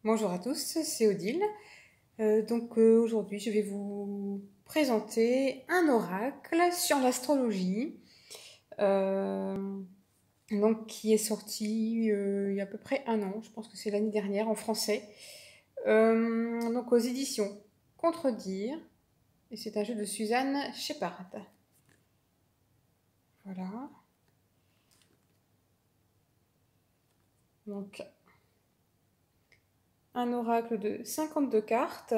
Bonjour à tous, c'est Odile. Aujourd'hui, je vais vous présenter un oracle sur l'astrologie qui est sorti il y a à peu près un an, je pense que c'est l'année dernière en français, aux éditions Contredire, et c'est un jeu de Suzanne Shepard. Voilà. Donc, un oracle de 52 cartes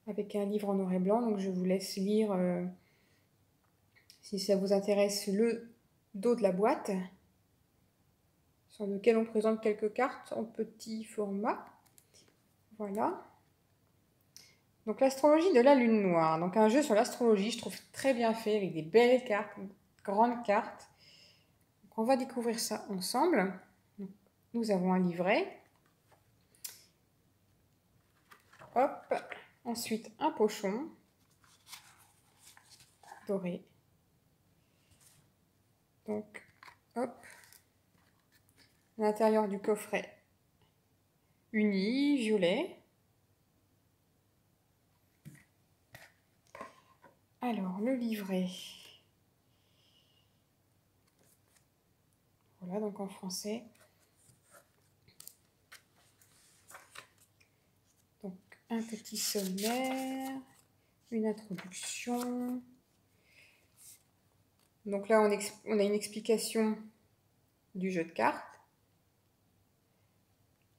avec un livre en noir et blanc, donc je vous laisse lire si ça vous intéresse le dos de la boîte sur lequel on présente quelques cartes en petit format. Voilà. Donc l'astrologie de la lune noire. Donc un jeu sur l'astrologie, je trouve très bien fait avec des belles cartes, grandes cartes. Donc on va découvrir ça ensemble. Donc, nous avons un livret. Hop. Ensuite un pochon doré. Donc hop. À l'intérieur du coffret uni, violet. Alors, le livret. Voilà, donc en français. Donc, un petit sommaire, une introduction. Donc là, on a une explication du jeu de cartes.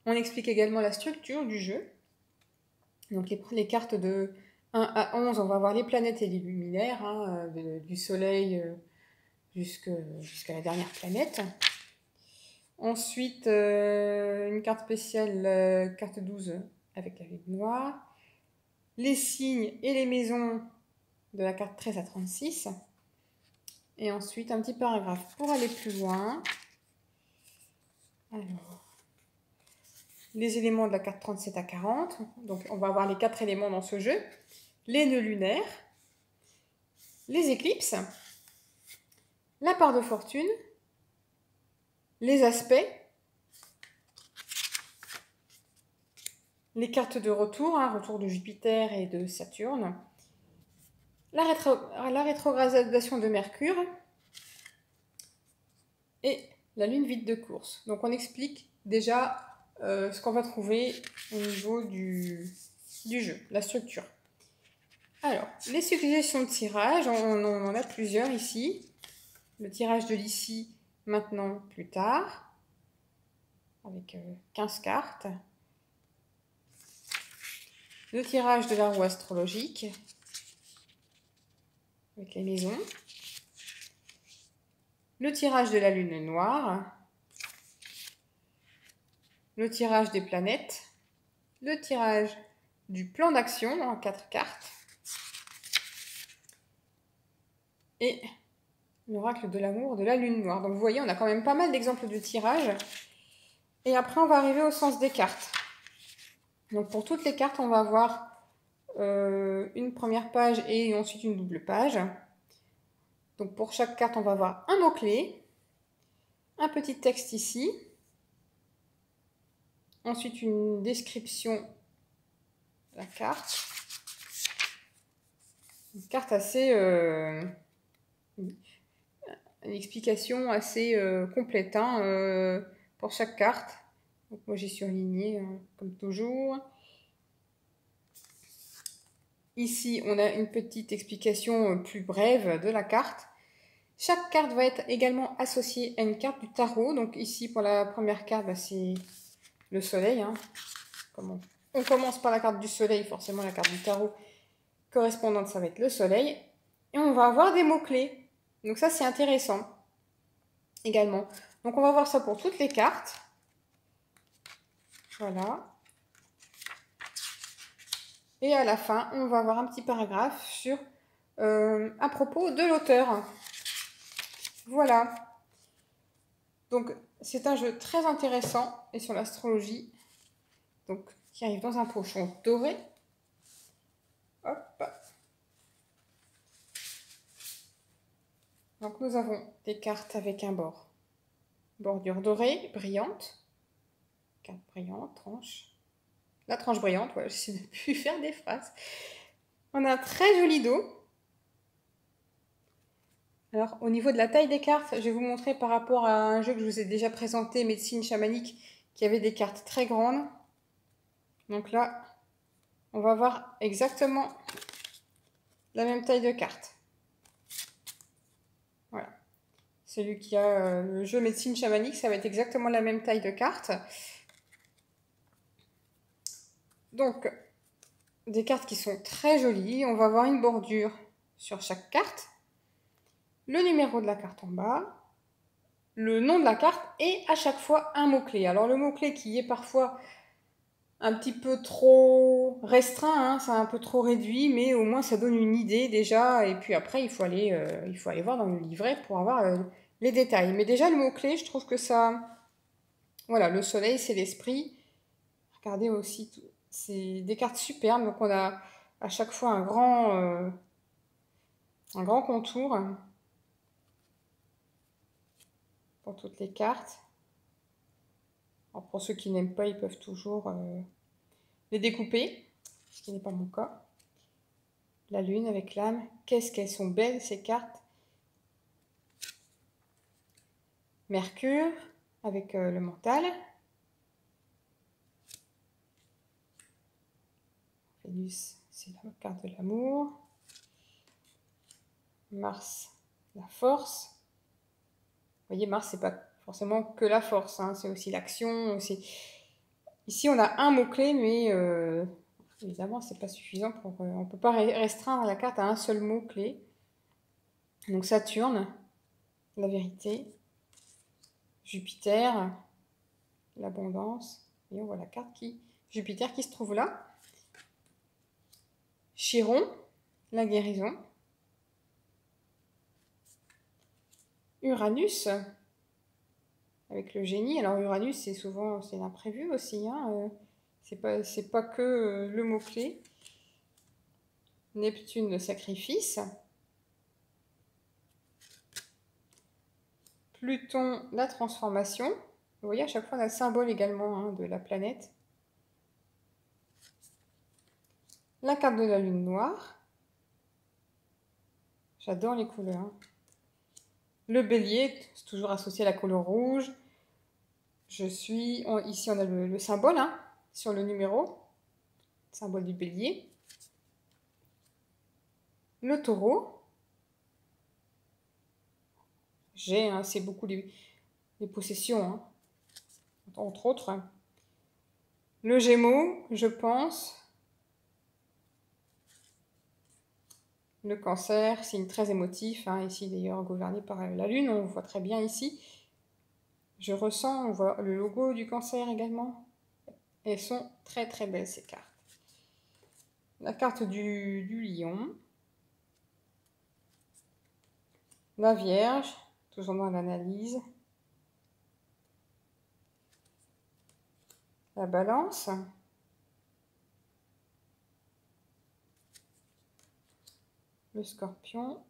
On explique également la structure du jeu. Donc les cartes de 1 à 11, on va voir les planètes et les luminaires, du Soleil jusqu'à la dernière planète. Ensuite, une carte spéciale, carte 12 avec la lune noire. Les signes et les maisons de la carte 13 à 36. Et ensuite, un petit paragraphe pour aller plus loin. Alors, les éléments de la carte 37 à 40. Donc, on va avoir les 4 éléments dans ce jeu. Les nœuds lunaires, les éclipses, la part de fortune, les aspects, les cartes de retour, retour de Jupiter et de Saturne, la rétrogradation de Mercure et la lune vide de course. Donc on explique déjà ce qu'on va trouver au niveau du jeu, la structure. Alors, les suggestions de tirage, on en a plusieurs ici. Le tirage de l'ici, maintenant, plus tard, avec 15 cartes. Le tirage de la roue astrologique, avec les maisons. Le tirage de la lune noire. Le tirage des planètes. Le tirage du plan d'action en 4 cartes. Et l'oracle de l'amour de la lune noire. Donc vous voyez, on a quand même pas mal d'exemples de tirage. Et après, on va arriver au sens des cartes. Donc pour toutes les cartes, on va avoir une première page et ensuite une double page. Donc pour chaque carte, on va avoir un mot-clé, un petit texte ici, ensuite une description de la carte. Une carte assez... une explication assez complète pour chaque carte. Donc moi j'ai surligné comme toujours. Ici on a une petite explication plus brève de la carte. Chaque carte va être également associée à une carte du tarot. Donc ici pour la première carte, c'est le soleil. Comme on commence par la carte du soleil, forcément la carte du tarot correspondante ça va être le soleil. Et on va avoir des mots-clés. Donc ça c'est intéressant également. Donc on va voir ça pour toutes les cartes. Voilà. Et à la fin, on va avoir un petit paragraphe sur à propos de l'auteur. Voilà. Donc c'est un jeu très intéressant et sur l'astrologie. Donc qui arrive dans un pochon doré. Hop. Donc nous avons des cartes avec un bordure dorée, brillante. Carte brillante, tranche. La tranche brillante, ouais, j'essaie de plus faire des phrases. On a un très joli dos. Alors, au niveau de la taille des cartes, je vais vous montrer par rapport à un jeu que je vous ai déjà présenté, Médecine chamanique, qui avait des cartes très grandes. Donc là, on va voir exactement la même taille de carte. Voilà. Celui qui a le jeu Médecine chamanique, ça va être exactement la même taille de carte. Donc, des cartes qui sont très jolies. On va avoir une bordure sur chaque carte. Le numéro de la carte en bas. Le nom de la carte et à chaque fois un mot-clé. Alors, le mot-clé qui est parfois un petit peu trop restreint, hein, c'est un peu trop réduit, mais au moins ça donne une idée déjà. Et puis après, il faut aller voir dans le livret pour avoir les détails. Mais déjà, le mot-clé, je trouve que ça... Voilà, le soleil, c'est l'esprit. Regardez aussi, c'est des cartes superbes. Donc on a à chaque fois un grand contour pour toutes les cartes. Alors pour ceux qui n'aiment pas, ils peuvent toujours les découper, ce qui n'est pas mon cas. La lune avec l'âme. Qu'est-ce qu'elles sont belles ces cartes. Mercure avec le mental. Vénus, c'est la carte de l'amour. Mars, la force. Vous voyez, Mars, c'est pas forcément que la force, hein, c'est aussi l'action. Ici, on a un mot-clé, mais évidemment, c'est pas suffisant. On ne peut pas restreindre la carte à un seul mot-clé. Donc Saturne, la vérité. Jupiter, l'abondance. Et on voit la carte Jupiter qui se trouve là. Chiron, la guérison. Uranus, avec le génie. Alors Uranus, c'est souvent l'imprévu aussi. Hein. C'est pas que le mot-clé. Neptune, le sacrifice. Pluton, la transformation. Vous voyez, à chaque fois, on a le symbole également hein, de la planète. La carte de la lune noire. J'adore les couleurs. Le bélier, c'est toujours associé à la couleur rouge. Ici, on a le symbole hein, sur le numéro. Symbole du bélier. Le taureau. Hein, c'est beaucoup les possessions, hein, entre autres. Le gémeau, je pense. Le cancer, signe très émotif, hein, ici d'ailleurs gouverné par la lune, on voit très bien ici. Je ressens, on voit le logo du cancer également. Elles sont très très belles ces cartes. La carte du lion. La Vierge, toujours dans l'analyse. La Balance. Le Scorpion.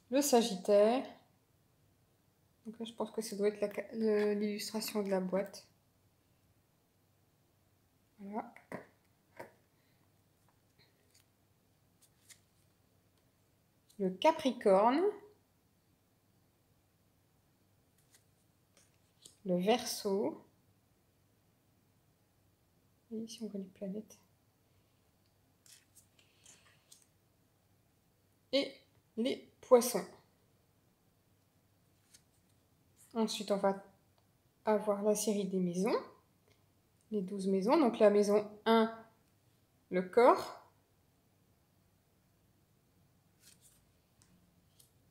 Le Sagittaire. Donc là, je pense que ça doit être l'illustration de la boîte. Voilà. Le Capricorne. Le Verseau. Et ici, on voit les planètes. Et les Poissons. Ensuite, on va avoir la série des maisons. Les 12 maisons. Donc la maison 1, le corps.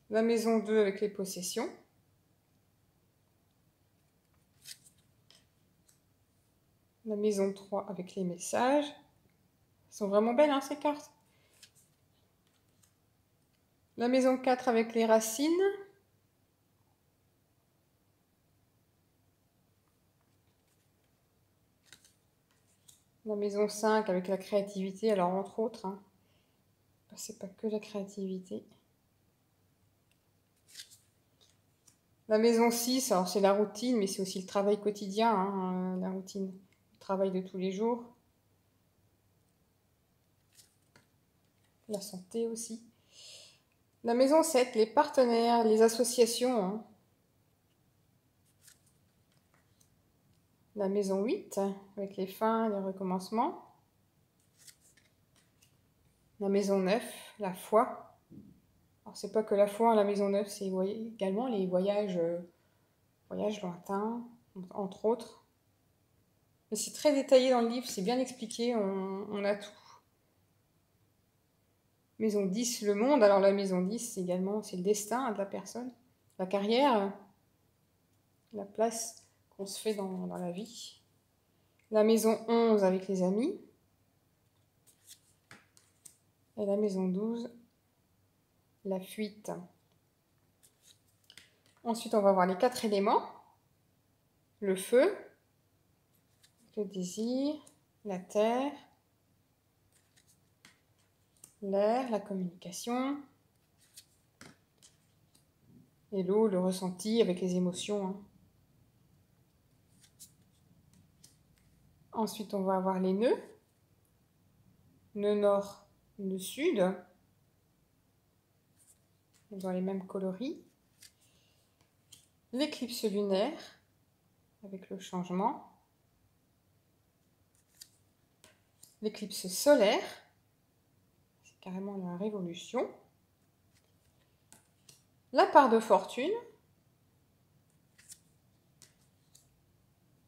La maison 2 avec les possessions. La maison 3 avec les messages. Elles sont vraiment belles, hein, ces cartes. La maison 4 avec les racines. La maison 5 avec la créativité. Alors, entre autres, hein, c'est pas que la créativité. La maison 6, alors c'est la routine, mais c'est aussi le travail quotidien, hein, la routine, le travail de tous les jours. La santé aussi. La maison 7, les partenaires, les associations, hein. La maison 8, avec les fins, les recommencements. La maison 9, la foi. Alors c'est pas que la foi, la maison 9, c'est également les voyages, voyages lointains, entre autres. Mais c'est très détaillé dans le livre, c'est bien expliqué, on a tout. Maison 10, le monde. Alors la maison 10, c'est également c'est le destin de la personne, la carrière, la place qu'on se fait dans la vie. La maison 11 avec les amis. Et la maison 12, la fuite. Ensuite, on va voir les 4 éléments. Le feu, le désir, la terre, l'air, la communication, et l'eau, le ressenti avec les émotions, hein. Ensuite, on va avoir les nœuds. Nœud nord, nœud sud, dans les mêmes coloris. L'éclipse lunaire, avec le changement. L'éclipse solaire, c'est carrément la révolution. La part de fortune.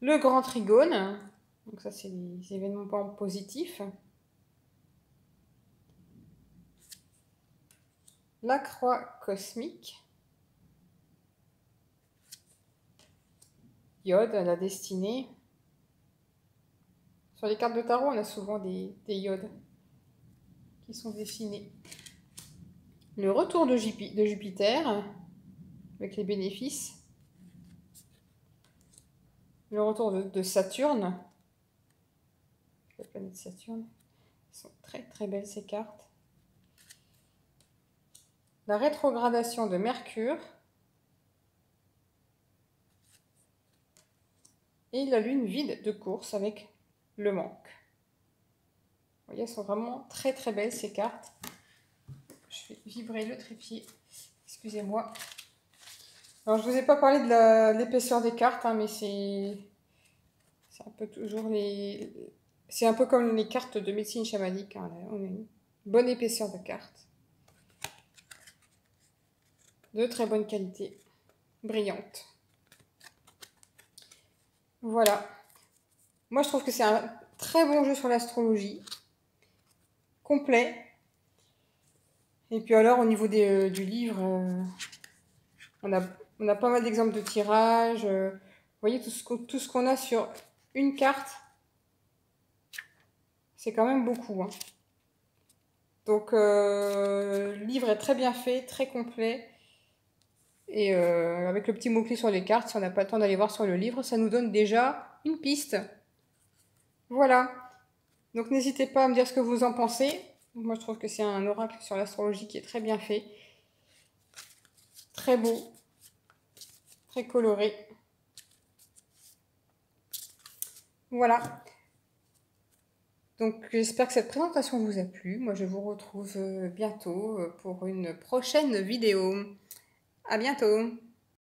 Le grand trigone, donc ça c'est les événements positifs. La croix cosmique. Iode, la destinée. Sur les cartes de tarot, on a souvent des iodes qui sont dessinés. Le retour de Jupiter, avec les bénéfices. Le retour de Saturne, la planète Saturne. Elles sont très très belles ces cartes. La rétrogradation de Mercure. Et la lune vide de course avec le manque. Vous voyez, elles sont vraiment très très belles ces cartes. Je fais vibrer le trépied. Excusez-moi. Alors, je ne vous ai pas parlé de l'épaisseur des cartes, hein, mais c'est un peu toujours les... C'est un peu comme les cartes de médecine chamanique, hein, on a une bonne épaisseur de cartes. De très bonne qualité. Brillante. Voilà. Moi, je trouve que c'est un très bon jeu sur l'astrologie. Complet. Et puis alors, au niveau du livre, on a pas mal d'exemples de tirages. Vous voyez, tout ce qu'on a sur une carte, c'est quand même beaucoup, hein. Donc, le livre est très bien fait, très complet. Et avec le petit mot-clé sur les cartes, si on n'a pas le temps d'aller voir sur le livre, ça nous donne déjà une piste. Voilà. Donc, n'hésitez pas à me dire ce que vous en pensez. Moi, je trouve que c'est un oracle sur l'astrologie qui est très bien fait. Très beau. Très coloré. Voilà. Donc j'espère que cette présentation vous a plu. Moi je vous retrouve bientôt pour une prochaine vidéo. À bientôt.